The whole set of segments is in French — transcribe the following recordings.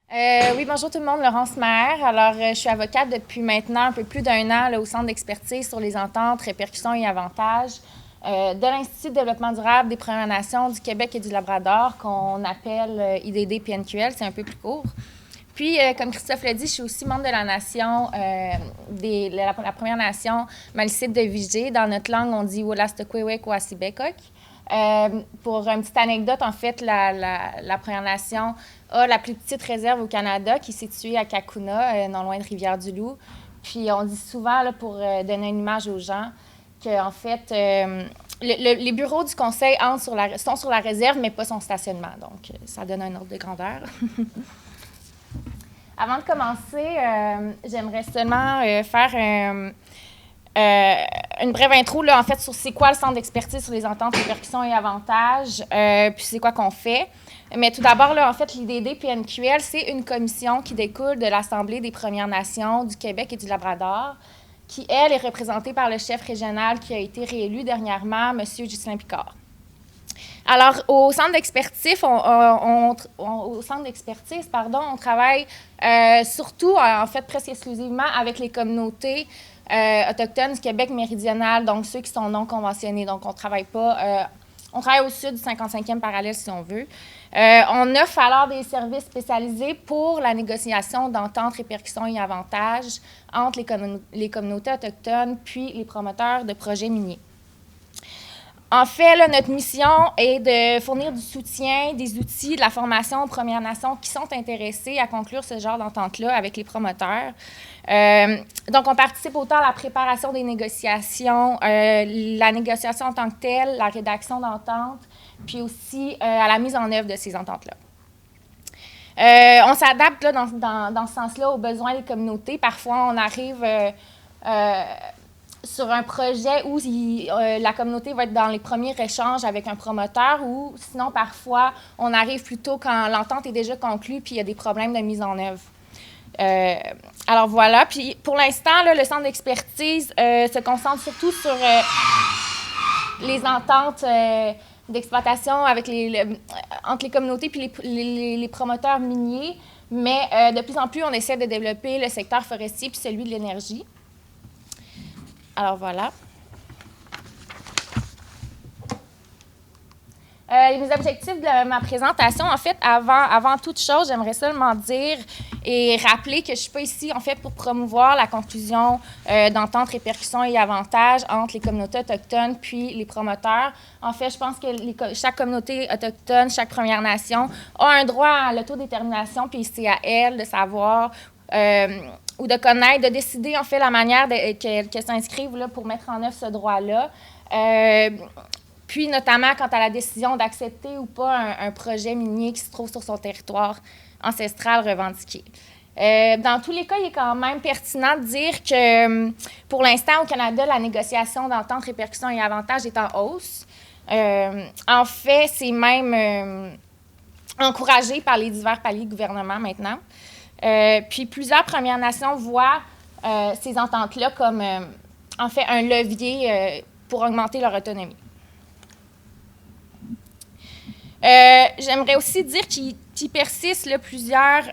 Oui, bonjour tout le monde, Laurence Maher. Alors, je suis avocate depuis maintenant un peu plus d'un an là, au Centre d'expertise sur les ententes, répercussions et avantages de l'Institut de développement durable des Premières Nations du Québec et du Labrador, qu'on appelle IDD-PNQL, c'est un peu plus court. Puis, comme Christophe l'a dit, je suis aussi membre de la nation, la Première Nation Maliseet de Vigée. Dans notre langue, on dit Wolastoqiyik Ouassibekok. Pour une petite anecdote, en fait, la Première Nation a la plus petite réserve au Canada, qui est située à Kakuna, non loin de Rivière-du-Loup. Puis on dit souvent, là, pour donner une image aux gens, qu'en fait, les bureaux du conseil sont sur la réserve, mais pas son stationnement. Donc, ça donne un ordre de grandeur. Avant de commencer, j'aimerais seulement faire une brève intro, là, en fait, sur c'est quoi le Centre d'expertise sur les ententes, répercussions et avantages, puis c'est quoi qu'on fait. Mais tout d'abord, là, en fait, l'IDD-PNQL, c'est une commission qui découle de l'Assemblée des Premières Nations du Québec et du Labrador, qui, elle, est représentée par le chef régional qui a été réélu dernièrement, M. Ghislain Picard. Alors, au centre d'expertise, on travaille surtout, en fait, presque exclusivement avec les communautés autochtones du Québec méridional, donc ceux qui sont non conventionnés. Donc, on travaille pas... on travaille au sud du 55e parallèle, si on veut. On offre alors des services spécialisés pour la négociation d'ententes, répercussions et avantages entre les communautés autochtones puis les promoteurs de projets miniers. En fait, là, notre mission est de fournir du soutien, des outils, de la formation aux Premières Nations qui sont intéressées à conclure ce genre d'entente-là avec les promoteurs. Donc, on participe autant à la préparation des négociations, la négociation en tant que telle, la rédaction d'ententes, puis aussi à la mise en œuvre de ces ententes-là. On s'adapte là, dans ce sens-là aux besoins des communautés. Parfois, on arrive sur un projet où la communauté va être dans les premiers échanges avec un promoteur, ou sinon, parfois, on arrive plutôt quand l'entente est déjà conclue puis il y a des problèmes de mise en œuvre. Alors voilà, puis pour l'instant, là, le centre d'expertise se concentre surtout sur les ententes d'exploitation avec entre les communautés puis les promoteurs miniers, mais de plus en plus, on essaie de développer le secteur forestier puis celui de l'énergie. Alors voilà. Les objectifs de ma présentation, en fait, avant toute chose, j'aimerais seulement dire et rappeler que je ne suis pas ici, en fait, pour promouvoir la conclusion d'ententes, répercussions et avantages entre les communautés autochtones puis les promoteurs. En fait, je pense que chaque communauté autochtone, chaque Première Nation a un droit à l'autodétermination, puis c'est à elle de savoir ou de connaître, de décider, en fait, la manière qu'elle s'inscrive là, pour mettre en œuvre ce droit-là. Puis, notamment, quant à la décision d'accepter ou pas un projet minier qui se trouve sur son territoire ancestral revendiqué. Dans tous les cas, il est quand même pertinent de dire que, pour l'instant, au Canada, la négociation d'entente, répercussions et avantages est en hausse. En fait, c'est même encouragé par les divers paliers de gouvernement maintenant. Puis plusieurs Premières Nations voient ces ententes-là comme, en fait, un levier pour augmenter leur autonomie. J'aimerais aussi dire qu'il persiste là, plusieurs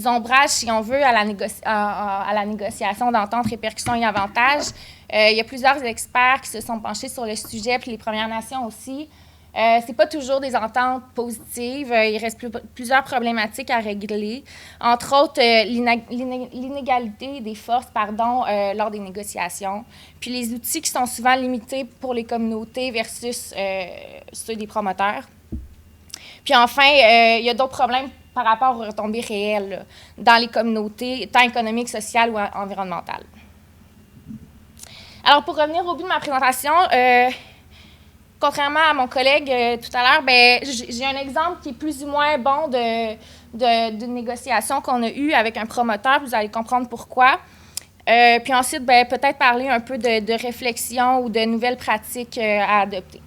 ombrages, si on veut, à la négociation d'ententes, répercussions et avantages. Il y a plusieurs experts qui se sont penchés sur le sujet, puis les Premières Nations aussi. C'est pas toujours des ententes positives. Il reste plusieurs problématiques à régler, entre autres l'inégalité des forces lors des négociations, puis les outils qui sont souvent limités pour les communautés versus ceux des promoteurs. Puis enfin, il y a d'autres problèmes par rapport aux retombées réelles là, dans les communautés, tant économiques, sociales ou environnementales. Alors, pour revenir au but de ma présentation, contrairement à mon collègue tout à l'heure, j'ai un exemple qui est plus ou moins bon d'une négociation qu'on a eue avec un promoteur. Vous allez comprendre pourquoi. Puis ensuite, peut-être parler un peu de réflexion ou de nouvelles pratiques à adopter.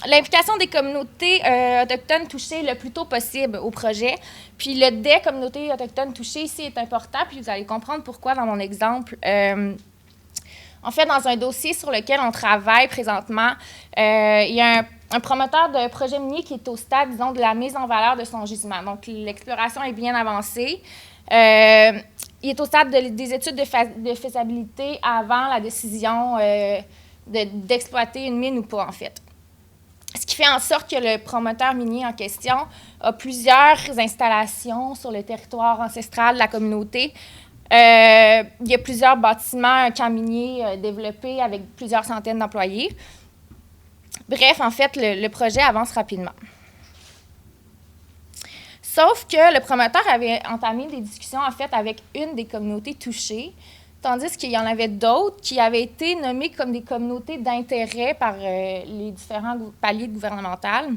L'implication des communautés autochtones touchées le plus tôt possible au projet. Puis le des communautés autochtones touchées ici est important, puis vous allez comprendre pourquoi dans mon exemple. En fait, dans un dossier sur lequel on travaille présentement, il y a un promoteur de projet minier qui est au stade, disons, de la mise en valeur de son gisement. Donc, l'exploration est bien avancée. Il est au stade des études de faisabilité avant la décision d'exploiter une mine ou pas, en fait. Ce qui fait en sorte que le promoteur minier en question a plusieurs installations sur le territoire ancestral de la communauté. Il y a plusieurs bâtiments, un camp minier développé avec plusieurs centaines d'employés. Bref, en fait, le projet avance rapidement. Sauf que le promoteur avait entamé des discussions, en fait, avec une des communautés touchées, tandis qu'il y en avait d'autres qui avaient été nommées comme des communautés d'intérêt par les différents paliers gouvernementaux.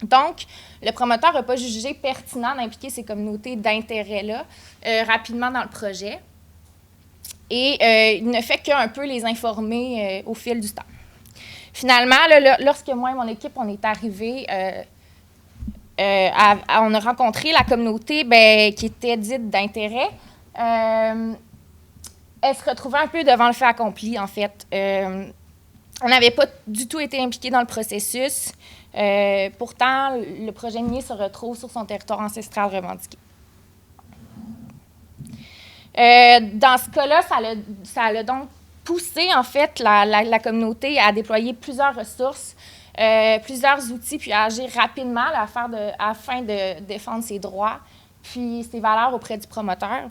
Donc, le promoteur n'a pas jugé pertinent d'impliquer ces communautés d'intérêt-là rapidement dans le projet. Et il ne fait qu'un peu les informer au fil du temps. Finalement, lorsque moi et mon équipe, on est arrivés, on a rencontré la communauté qui était dite d'intérêt. Elle se retrouvait un peu devant le fait accompli, en fait. On n'avait pas du tout été impliqués dans le processus. Pourtant, le projet minier se retrouve sur son territoire ancestral revendiqué. Dans ce cas-là, ça a donc poussé, en fait, la communauté à déployer plusieurs ressources, plusieurs outils, puis à agir rapidement afin de défendre ses droits, puis ses valeurs auprès du promoteur.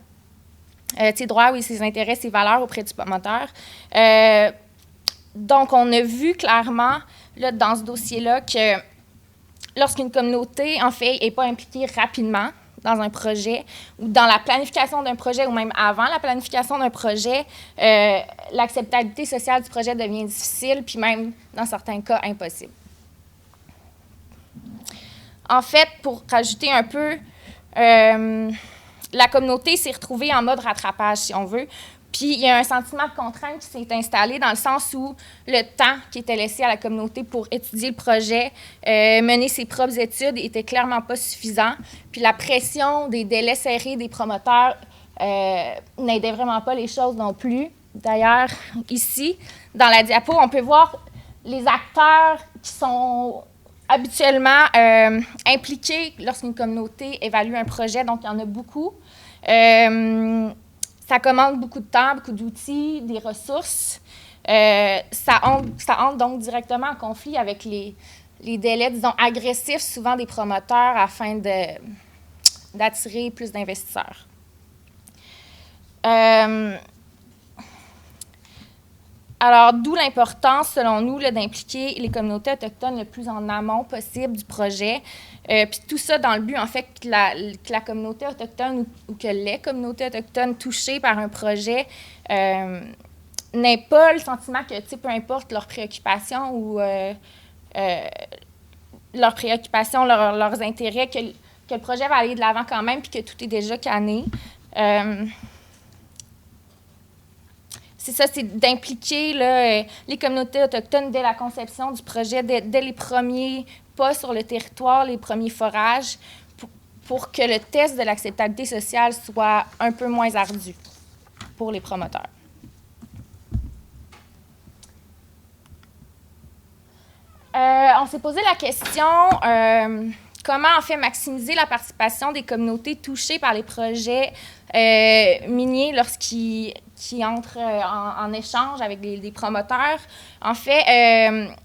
Ses droits, oui, ses intérêts, ses valeurs auprès du promoteur. Donc, on a vu clairement, là, dans ce dossier-là, que lorsqu'une communauté, en fait, n'est pas impliquée rapidement dans un projet ou dans la planification d'un projet ou même avant la planification d'un projet, l'acceptabilité sociale du projet devient difficile, puis même, dans certains cas, impossible. En fait, pour rajouter un peu, la communauté s'est retrouvée en mode rattrapage, si on veut. Puis, il y a un sentiment de contrainte qui s'est installé dans le sens où le temps qui était laissé à la communauté pour étudier le projet, mener ses propres études, était clairement pas suffisant. Puis, la pression des délais serrés des promoteurs n'aidait vraiment pas les choses non plus. D'ailleurs, ici, dans la diapo, on peut voir les acteurs qui sont habituellement impliqués lorsqu'une communauté évalue un projet. Donc, il y en a beaucoup. Ça commande beaucoup de temps, beaucoup d'outils, des ressources. Ça entre donc directement en conflit avec les délais, disons, agressifs, souvent des promoteurs, afin d'attirer plus d'investisseurs. Alors, d'où l'importance, selon nous, là, d'impliquer les communautés autochtones le plus en amont possible du projet. Puis tout ça dans le but, en fait, que la communauté autochtone ou que les communautés autochtones touchées par un projet n'aient pas le sentiment que, tu sais, peu importe leurs préoccupations ou leurs intérêts, que le projet va aller de l'avant quand même, puis que tout est déjà canné. C'est ça, c'est d'impliquer là, les communautés autochtones dès la conception du projet, dès les premiers pas sur le territoire, les premiers forages, pour que le test de l'acceptabilité sociale soit un peu moins ardu pour les promoteurs. On s'est posé la question, comment en fait maximiser la participation des communautés touchées par les projets miniers lorsqu'ils entrent en échange avec des promoteurs. En fait,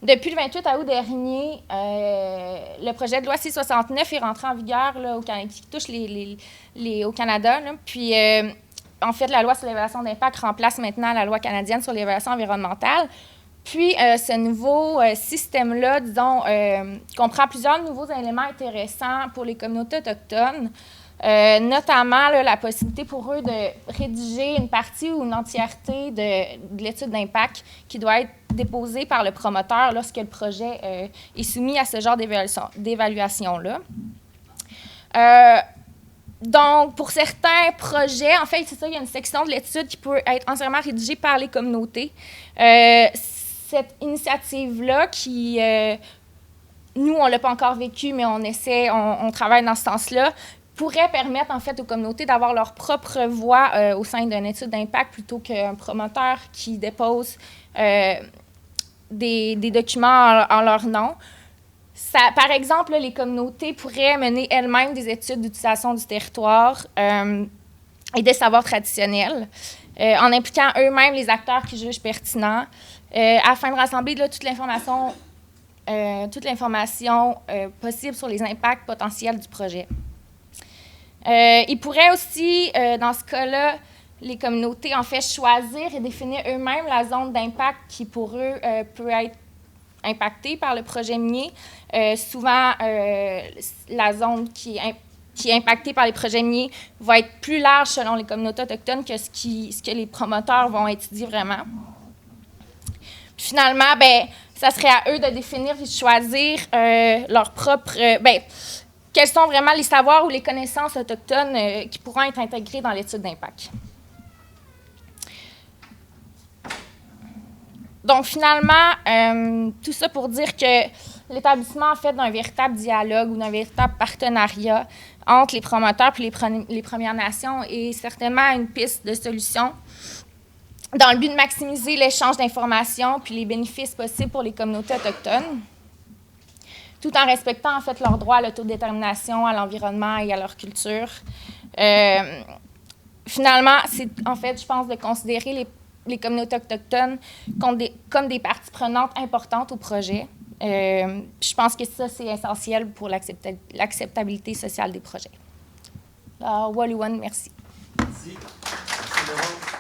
depuis le 28 août dernier, le projet de loi C-69 est rentré en vigueur là, qui touche au Canada. Là. Puis, en fait, la loi sur l'évaluation d'impact remplace maintenant la loi canadienne sur l'évaluation environnementale. Puis, ce nouveau système-là, disons, comprend plusieurs nouveaux éléments intéressants pour les communautés autochtones, notamment là, la possibilité pour eux de rédiger une partie ou une entièreté de l'étude d'impact qui doit être déposée par le promoteur lorsque le projet est soumis à ce genre d'évaluation-là. Donc, pour certains projets, en fait, c'est ça, il y a une section de l'étude qui peut être entièrement rédigée par les communautés. Cette initiative-là, nous, on ne l'a pas encore vécue, mais on travaille dans ce sens-là, pourrait permettre en fait aux communautés d'avoir leur propre voix au sein d'une étude d'impact plutôt qu'un promoteur qui dépose des documents en leur nom. Ça, par exemple, les communautés pourraient mener elles-mêmes des études d'utilisation du territoire et des savoirs traditionnels, en impliquant eux-mêmes les acteurs qui jugent pertinents, afin de rassembler là, toute l'information possible sur les impacts potentiels du projet. Ils pourraient aussi, dans ce cas-là, les communautés en fait choisir et définir eux-mêmes la zone d'impact qui pour eux peut être impactée par le projet minier. Souvent, la zone qui est impactée par les projets miniers va être plus large selon les communautés autochtones que ce que les promoteurs vont étudier vraiment. Puis finalement, ça serait à eux de définir et de choisir leur propre... quels sont vraiment les savoirs ou les connaissances autochtones qui pourront être intégrés dans l'étude d'impact. Donc, finalement, tout ça pour dire que l'établissement, en fait, d'un véritable dialogue ou d'un véritable partenariat entre les promoteurs et les Premières Nations est certainement une piste de solution dans le but de maximiser l'échange d'informations puis les bénéfices possibles pour les communautés autochtones, tout en respectant, en fait, leurs droits à l'autodétermination, à l'environnement et à leur culture. Finalement, c'est, en fait, je pense, de considérer les communautés autochtones comme des parties prenantes importantes au projet. Je pense que ça, c'est essentiel pour l'acceptabilité sociale des projets. Alors, Woluwan, merci. Merci. Merci, Laurent.